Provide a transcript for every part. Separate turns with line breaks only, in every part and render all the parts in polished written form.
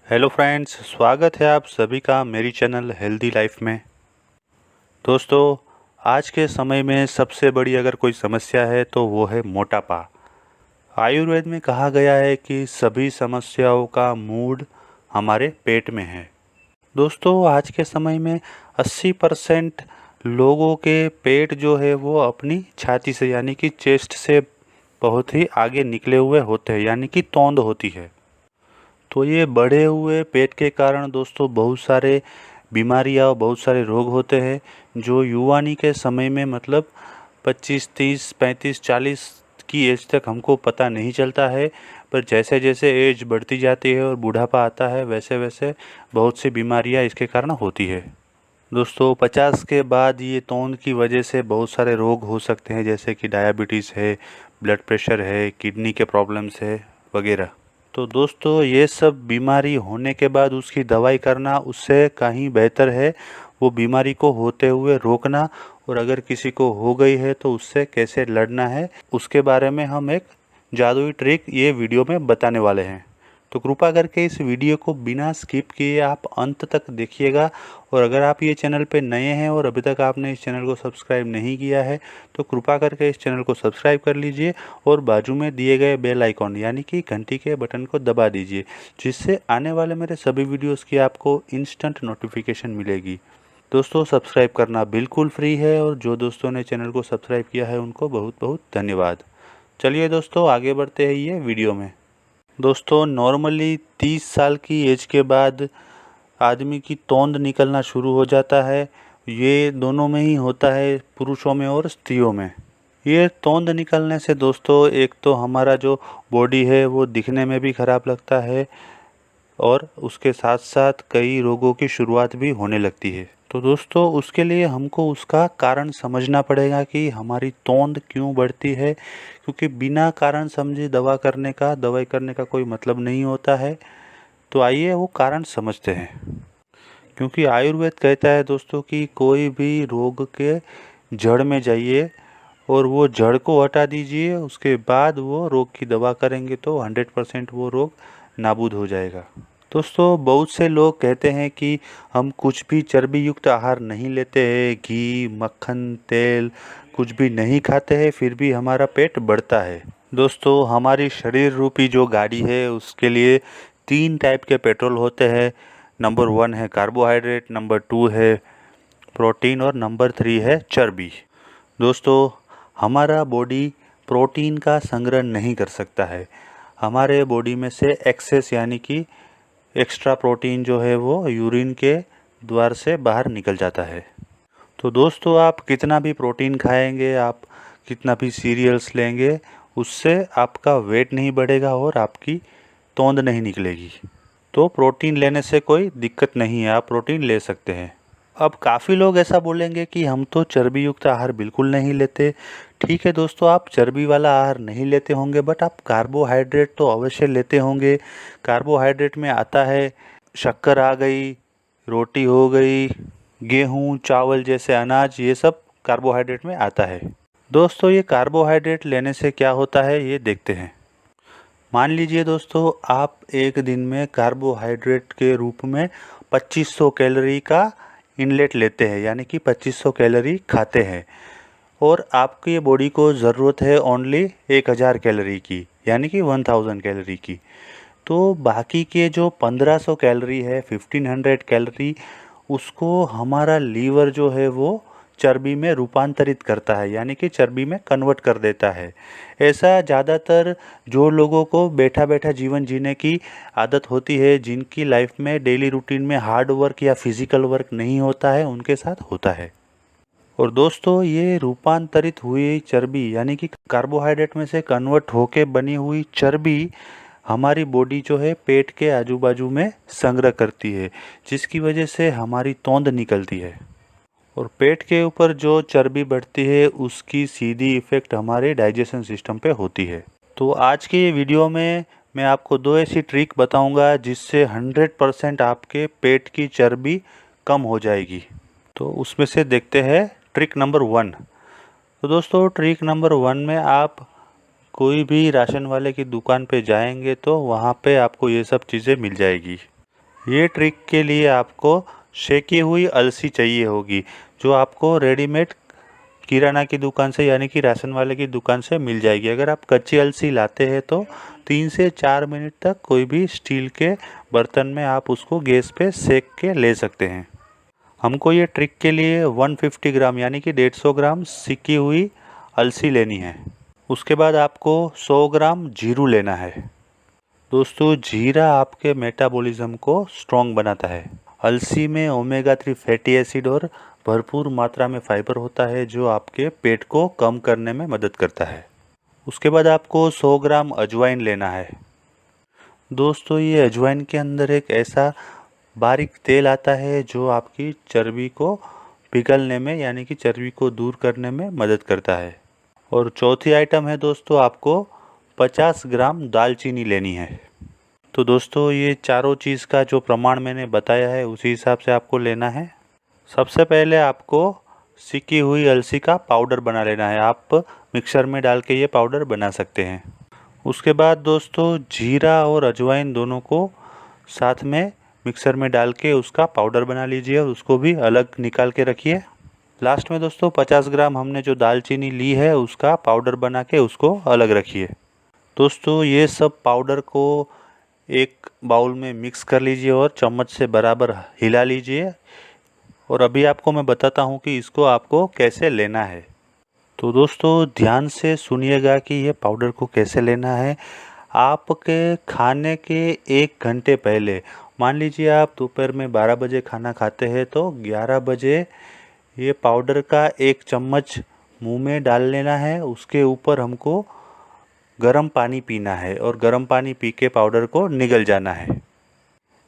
Hello friends, स्वागत है आप सभी का मेरी चैनल हेल्दी लाइफ में। दोस्तों, आज के समय में सबसे बड़ी अगर कोई समस्या है तो वो है मोटापा। आयुर्वेद में कहा गया है कि सभी समस्याओं का मूल हमारे पेट में है। दोस्तों, आज के समय में 80% लोगों के पेट जो है वो अपनी छाती से यानी कि चेस्ट से बहुत ही आगे निकले हुए होते हैं, यानी कि तौंद होती है। तो ये बढ़े हुए पेट के कारण दोस्तों बहुत सारे बीमारियाँ और बहुत सारे रोग होते हैं जो युवानी के समय में मतलब 25, 30, 35, 40 की एज तक हमको पता नहीं चलता है। पर जैसे जैसे एज बढ़ती जाती है और बुढ़ापा आता है वैसे वैसे बहुत सी बीमारियाँ इसके कारण होती है। दोस्तों, 50 के बाद ये तौंद की वजह से बहुत सारे रोग हो सकते हैं, जैसे कि डायबिटीज़ है, ब्लड प्रेशर है, किडनी के प्रॉब्लम्स है वगैरह। तो दोस्तों, ये सब बीमारी होने के बाद उसकी दवाई करना उससे कहीं बेहतर है वो बीमारी को होते हुए रोकना, और अगर किसी को हो गई है तो उससे कैसे लड़ना है उसके बारे में हम एक जादुई ट्रिक ये वीडियो में बताने वाले हैं। तो कृपा करके इस वीडियो को बिना स्किप किए आप अंत तक देखिएगा। और अगर आप ये चैनल पे नए हैं और अभी तक आपने इस चैनल को सब्सक्राइब नहीं किया है तो कृपा करके इस चैनल को सब्सक्राइब कर लीजिए और बाजू में दिए गए बेल आइकॉन यानी कि घंटी के बटन को दबा दीजिए, जिससे आने वाले मेरे सभी वीडियोस की आपको इंस्टेंट नोटिफिकेशन मिलेगी। दोस्तों, सब्सक्राइब करना बिल्कुल फ्री है और जो दोस्तों ने चैनल को सब्सक्राइब किया है उनको बहुत बहुत धन्यवाद। चलिए दोस्तों, आगे बढ़ते हैं ये वीडियो में। दोस्तों, नॉर्मली 30 साल की एज के बाद आदमी की तौंद निकलना शुरू हो जाता है। ये दोनों में ही होता है, पुरुषों में और स्त्रियों में। ये तौंद निकलने से दोस्तों एक तो हमारा जो बॉडी है वो दिखने में भी ख़राब लगता है और उसके साथ साथ कई रोगों की शुरुआत भी होने लगती है। तो दोस्तों, उसके लिए हमको उसका कारण समझना पड़ेगा कि हमारी तौंद क्यों बढ़ती है, क्योंकि बिना कारण समझे दवाई करने का कोई मतलब नहीं होता है। तो आइए वो कारण समझते हैं। क्योंकि आयुर्वेद कहता है दोस्तों कि कोई भी रोग के जड़ में जाइए और वो जड़ को हटा दीजिए, उसके बाद वो रोग की दवा करेंगे तो 100% वो रोग नाबूद हो जाएगा। दोस्तों, बहुत से लोग कहते हैं कि हम कुछ भी चर्बी युक्त आहार नहीं लेते हैं, घी, मक्खन, तेल कुछ भी नहीं खाते हैं, फिर भी हमारा पेट बढ़ता है। दोस्तों, हमारी शरीर रूपी जो गाड़ी है उसके लिए 3 टाइप के पेट्रोल होते हैं। नंबर 1 है कार्बोहाइड्रेट, नंबर 2 है प्रोटीन और नंबर 3 है चर्बी। दोस्तों, हमारा बॉडी प्रोटीन का संग्रह नहीं कर सकता है। हमारे बॉडी में से एक्सेस यानी कि एक्स्ट्रा प्रोटीन जो है वो यूरिन के द्वार से बाहर निकल जाता है। तो दोस्तों, आप कितना भी प्रोटीन खाएंगे, आप कितना भी सीरियल्स लेंगे, उससे आपका वेट नहीं बढ़ेगा और आपकी तौंद नहीं निकलेगी। तो प्रोटीन लेने से कोई दिक्कत नहीं है, आप प्रोटीन ले सकते हैं। अब काफ़ी लोग ऐसा बोलेंगे कि हम तो चर्बी युक्त आहार बिल्कुल नहीं लेते। ठीक है दोस्तों, आप चर्बी वाला आहार नहीं लेते होंगे, बट आप कार्बोहाइड्रेट तो अवश्य लेते होंगे। कार्बोहाइड्रेट में आता है शक्कर आ गई, रोटी हो गई, गेहूँ, चावल जैसे अनाज, ये सब कार्बोहाइड्रेट में आता है। दोस्तों, ये कार्बोहाइड्रेट लेने से क्या होता है ये देखते हैं। मान लीजिए दोस्तों, आप एक दिन में कार्बोहाइड्रेट के रूप में 2500 कैलोरी का इनलेट लेते हैं, यानी कि 2500 कैलोरी खाते हैं, और आपकी बॉडी को ज़रूरत है ओनली 1000 कैलोरी की, यानी कि 1000 कैलोरी की। तो बाकी के जो 1500 कैलोरी है, 1500 कैलोरी, उसको हमारा लीवर जो है वो चर्बी में रूपांतरित करता है, यानी कि चर्बी में कन्वर्ट कर देता है। ऐसा ज़्यादातर जो लोगों को बैठा बैठा जीवन जीने की आदत होती है, जिनकी लाइफ में डेली रूटीन में हार्ड वर्क या फिजिकल वर्क नहीं होता है, उनके साथ होता है। और दोस्तों, ये रूपांतरित हुई चर्बी यानी कि कार्बोहाइड्रेट में से कन्वर्ट होके बनी हुई चर्बी हमारी बॉडी जो है पेट के आजू बाजू में संग्रह करती है, जिसकी वजह से हमारी तौंद निकलती है। और पेट के ऊपर जो चर्बी बढ़ती है उसकी सीधी इफ़ेक्ट हमारे डाइजेशन सिस्टम पे होती है। तो आज के ये वीडियो में मैं आपको 2 ऐसी ट्रिक बताऊंगा जिससे 100% आपके पेट की चर्बी कम हो जाएगी। तो उसमें से देखते हैं ट्रिक नंबर 1। तो दोस्तों, ट्रिक नंबर 1 में आप कोई भी राशन वाले की दुकान पे जाएंगे तो वहाँ पे आपको ये सब चीज़ें मिल जाएगी। ये ट्रिक के लिए आपको सेकी हुई अलसी चाहिए होगी, जो आपको रेडीमेड किराना की दुकान से यानी कि राशन वाले की दुकान से मिल जाएगी। अगर आप कच्ची अलसी लाते हैं तो 3 से 4 मिनट तक कोई भी स्टील के बर्तन में आप उसको गैस पे सेक के ले सकते हैं। हमको ये ट्रिक के लिए 150 ग्राम यानी कि 150 ग्राम सिकी हुई अलसी लेनी है। उसके बाद आपको 100 ग्राम जीरू लेना है। दोस्तों, जीरा आपके मेटाबॉलिज्म को स्ट्रॉन्ग बनाता है। अलसी में ओमेगा 3 फैटी एसिड और भरपूर मात्रा में फाइबर होता है, जो आपके पेट को कम करने में मदद करता है। उसके बाद आपको 100 ग्राम अजवाइन लेना है। दोस्तों, ये अजवाइन के अंदर एक ऐसा बारीक तेल आता है जो आपकी चर्बी को पिघलने में यानी कि चर्बी को दूर करने में मदद करता है। और चौथी आइटम है दोस्तों, आपको 50 ग्राम दालचीनी लेनी है। तो दोस्तों, ये चारों चीज़ का जो प्रमाण मैंने बताया है उसी हिसाब से आपको लेना है। सबसे पहले आपको सिकी हुई अलसी का पाउडर बना लेना है। आप मिक्सर में डाल के ये पाउडर बना सकते हैं। उसके बाद दोस्तों, जीरा और अजवाइन दोनों को साथ में मिक्सर में डाल के उसका पाउडर बना लीजिए और उसको भी अलग निकाल के रखिए। लास्ट में दोस्तों 50 ग्राम हमने जो दालचीनी ली है उसका पाउडर बना के उसको अलग रखिए। दोस्तों, ये सब पाउडर को एक बाउल में मिक्स कर लीजिए और चम्मच से बराबर हिला लीजिए। और अभी आपको मैं बताता हूँ कि इसको आपको कैसे लेना है। तो दोस्तों, ध्यान से सुनिएगा कि ये पाउडर को कैसे लेना है। आपके खाने के 1 घंटे पहले, मान लीजिए आप दोपहर में 12 बजे खाना खाते हैं तो 11 बजे ये पाउडर का 1 चम्मच मुंह में डाल लेना है। उसके ऊपर हमको गर्म पानी पीना है और गर्म पानी पी के पाउडर को निगल जाना है।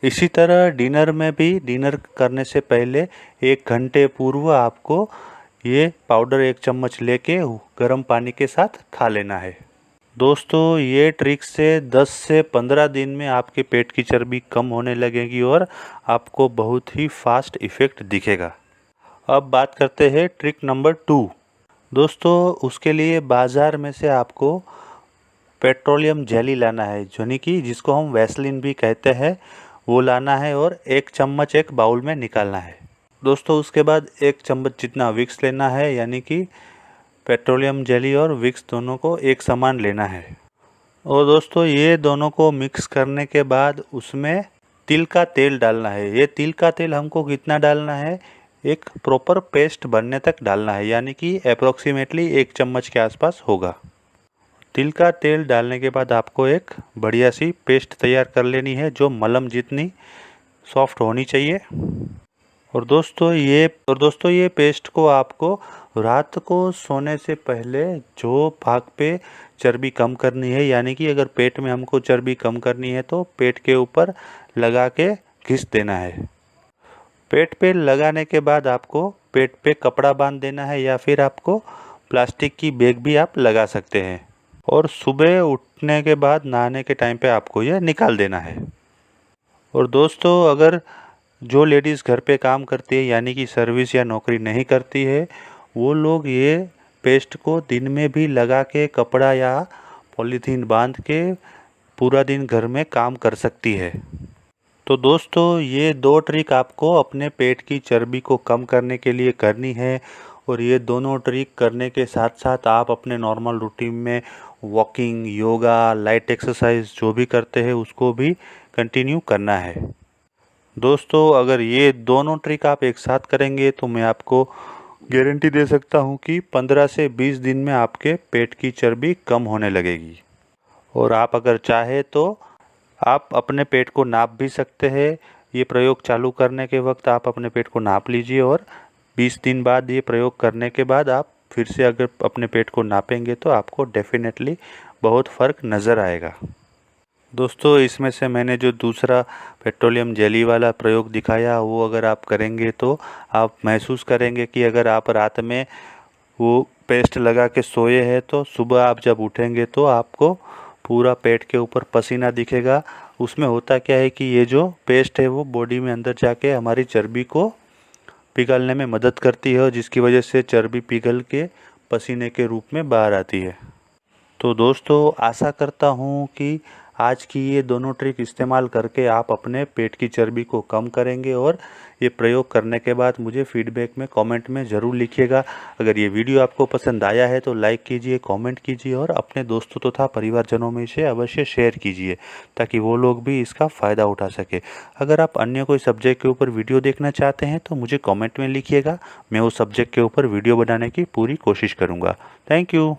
इसी तरह डिनर करने से पहले 1 घंटे पूर्व आपको ये पाउडर 1 चम्मच लेके गर्म पानी के साथ खा लेना है। दोस्तों, ये ट्रिक से 10 से 15 दिन में आपके पेट की चर्बी कम होने लगेगी और आपको बहुत ही फास्ट इफ़ेक्ट दिखेगा। अब बात करते हैं ट्रिक नंबर 2। दोस्तों, उसके लिए बाज़ार में से आपको पेट्रोलियम जेली लाना है, यानी कि जिसको हम वैसलीन भी कहते हैं, वो लाना है और 1 चम्मच एक बाउल में निकालना है। दोस्तों, उसके बाद 1 चम्मच जितना विक्स लेना है, यानी कि पेट्रोलियम जेली और विक्स दोनों को एक समान लेना है। और दोस्तों, ये दोनों को मिक्स करने के बाद उसमें तिल का तेल डालना है। ये तिल का तेल हमको कितना डालना है, एक प्रॉपर पेस्ट बनने तक डालना है, यानी कि अप्रोक्सीमेटली 1 चम्मच के आसपास होगा। तिल का तेल डालने के बाद आपको एक बढ़िया सी पेस्ट तैयार कर लेनी है, जो मलम जितनी सॉफ्ट होनी चाहिए। और दोस्तों, ये पेस्ट को आपको रात को सोने से पहले जो भाग पे चर्बी कम करनी है, यानी कि अगर पेट में हमको चर्बी कम करनी है तो पेट के ऊपर लगा के घिस देना है। पेट पे लगाने के बाद आपको पेट पे कपड़ा बांध देना है, या फिर आपको प्लास्टिक की बैग भी आप लगा सकते हैं। और सुबह उठने के बाद नहाने के टाइम पे आपको यह निकाल देना है। और दोस्तों, अगर जो लेडीज़ घर पे काम करती है यानी कि सर्विस या नौकरी नहीं करती है, वो लोग ये पेस्ट को दिन में भी लगा के कपड़ा या पॉलीथीन बांध के पूरा दिन घर में काम कर सकती है। तो दोस्तों, ये 2 ट्रिक आपको अपने पेट की चर्बी को कम करने के लिए करनी है। और ये दोनों ट्रिक करने के साथ साथ आप अपने नॉर्मल रूटीन में वॉकिंग, योगा, लाइट एक्सरसाइज जो भी करते हैं उसको भी कंटिन्यू करना है। दोस्तों, अगर ये दोनों ट्रिक आप एक साथ करेंगे तो मैं आपको गारंटी दे सकता हूँ कि 15 से 20 दिन में आपके पेट की चर्बी कम होने लगेगी। और आप अगर चाहे तो आप अपने पेट को नाप भी सकते हैं। ये प्रयोग चालू करने के वक्त आप अपने पेट को नाप लीजिए और 20 दिन बाद ये प्रयोग करने के बाद आप फिर से अगर अपने पेट को नापेंगे तो आपको डेफिनेटली बहुत फ़र्क नज़र आएगा। दोस्तों, इसमें से मैंने जो दूसरा पेट्रोलियम जेली वाला प्रयोग दिखाया वो अगर आप करेंगे तो आप महसूस करेंगे कि अगर आप रात में वो पेस्ट लगा के सोए हैं तो सुबह आप जब उठेंगे तो आपको पूरा पेट के ऊपर पसीना दिखेगा। उसमें होता क्या है कि ये जो पेस्ट है वो बॉडी में अंदर जाके हमारी चर्बी को पिघलने में मदद करती है, और जिसकी वजह से चर्बी पिघल के पसीने के रूप में बाहर आती है। तो दोस्तों, आशा करता हूँ कि आज की ये दोनों ट्रिक इस्तेमाल करके आप अपने पेट की चर्बी को कम करेंगे और ये प्रयोग करने के बाद मुझे फीडबैक में कमेंट में ज़रूर लिखिएगा। अगर ये वीडियो आपको पसंद आया है तो लाइक कीजिए, कमेंट कीजिए और अपने दोस्तों तथा परिवारजनों में इसे अवश्य शेयर कीजिए ताकि वो लोग भी इसका फ़ायदा उठा सके। अगर आप अन्य कोई सब्जेक्ट के ऊपर वीडियो देखना चाहते हैं तो मुझे कमेंट में लिखिएगा, मैं उस सब्जेक्ट के ऊपर वीडियो बनाने की पूरी कोशिश करूँगा। Thank you.